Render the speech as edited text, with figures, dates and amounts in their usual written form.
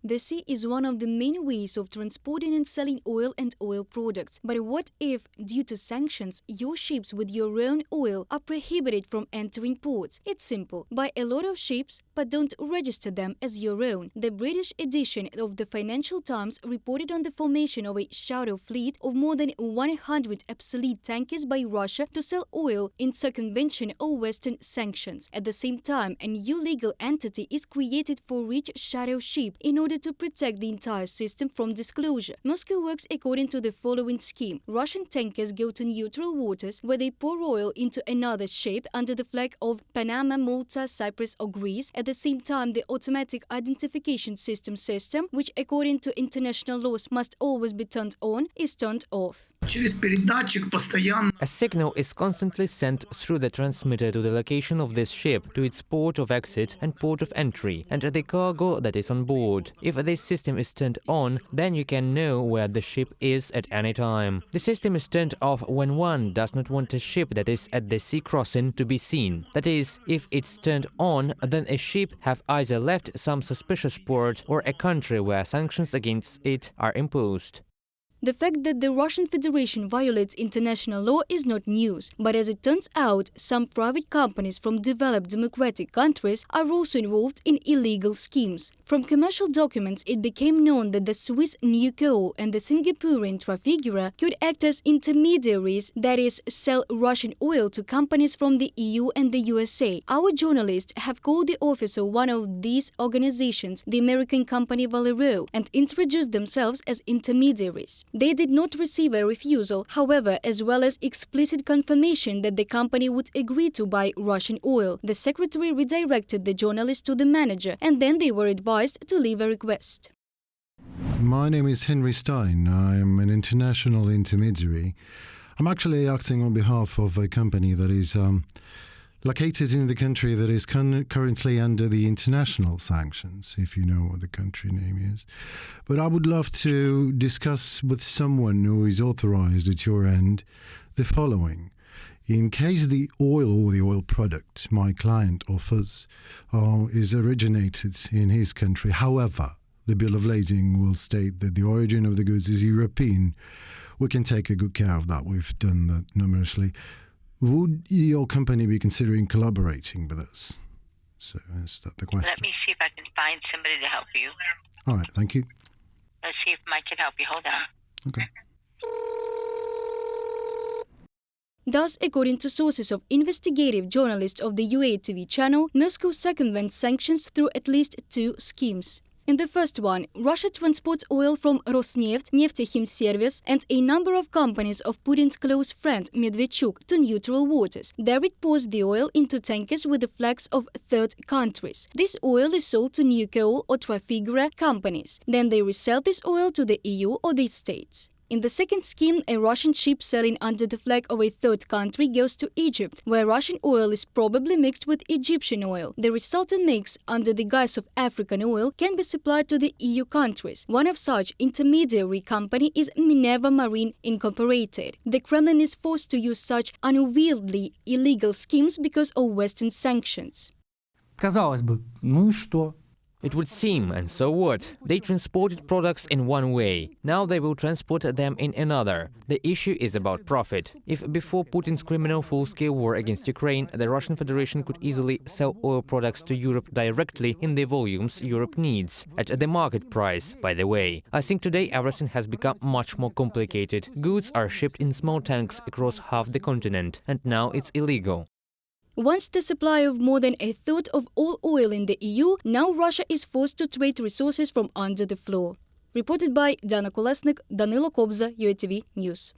The sea is one of the main ways of transporting and selling oil and oil products. But what if, due to sanctions, your ships with your own oil are prohibited from entering ports? It's simple. Buy a lot of ships, but don't register them as your own. The British edition of the Financial Times reported on the formation of a shadow fleet of more than 100 obsolete tankers by Russia to sell oil in circumvention or Western sanctions. At the same time, a new legal entity is created for each shadow ship in order to protect the entire system from disclosure. Moscow works according to the following scheme. Russian tankers go to neutral waters where they pour oil into another ship under the flag of Panama, Malta, Cyprus or Greece. At the same time, the automatic identification system, which according to international laws must always be turned on, is turned off. A signal is constantly sent through the transmitter to the location of this ship, to its port of exit and port of entry, and the cargo that is on board. If this system is turned on, then you can know where the ship is at any time. The system is turned off when one does not want a ship that is at the sea crossing to be seen. That is, if it's turned on, then a ship have either left some suspicious port or a country where sanctions against it are imposed. The fact that the Russian Federation violates international law is not news, but as it turns out, some private companies from developed democratic countries are also involved in illegal schemes. From commercial documents, it became known that the Swiss Nuco and the Singaporean Trafigura could act as intermediaries, that is, sell Russian oil to companies from the EU and the USA. Our journalists have called the office of one of these organizations, the American company Valero, and introduced themselves as intermediaries. They did not receive a refusal, however, as well as explicit confirmation that the company would agree to buy Russian oil. The secretary redirected the journalists to the manager, and then they were advised to leave a request. My name is Henry Stein. I am an international intermediary. I'm actually acting on behalf of a company that is located in the country that is currently under the international sanctions, if you know what the country name is. But I would love to discuss with someone who is authorized at your end the following. In case the oil or the oil product my client offers is originated in his country, however, the bill of lading will state that the origin of the goods is European, we can take a good care of that. We've done that numerously. Would your company be considering collaborating with us? So is that the question? Let me see if I can find somebody to help you. All right, thank you. Let's see if Mike can help you. Hold on. Okay. Thus, according to sources of investigative journalists of the UATV channel, Moscow circumvents sanctions through at least two schemes. In the first one, Russia transports oil from Rosneft, Neftechimservice and a number of companies of Putin's close friend Medvedchuk to neutral waters. There it pours the oil into tankers with the flags of third countries. This oil is sold to Nuco or Trafigura companies. Then they resell this oil to the EU or the States. In the second scheme, a Russian ship selling under the flag of a third country goes to Egypt, where Russian oil is probably mixed with Egyptian oil. The resultant mix, under the guise of African oil, can be supplied to the EU countries. One of such intermediary company is Minerva Marine Incorporated. The Kremlin is forced to use such unwieldy illegal schemes because of Western sanctions. Казалось бы, ну и что? It would seem, and so what? They transported products in one way. Now they will transport them in another. The issue is about profit. If before Putin's criminal full-scale war against Ukraine, the Russian Federation could easily sell oil products to Europe directly in the volumes Europe needs, at the market price, by the way. I think today everything has become much more complicated. Goods are shipped in small tanks across half the continent, and now it's illegal. Once the supply of more than a third of all oil in the EU, now Russia is forced to trade resources from under the floor. Reported by Dana Kolesnik, Danilo Kobza, UATV News.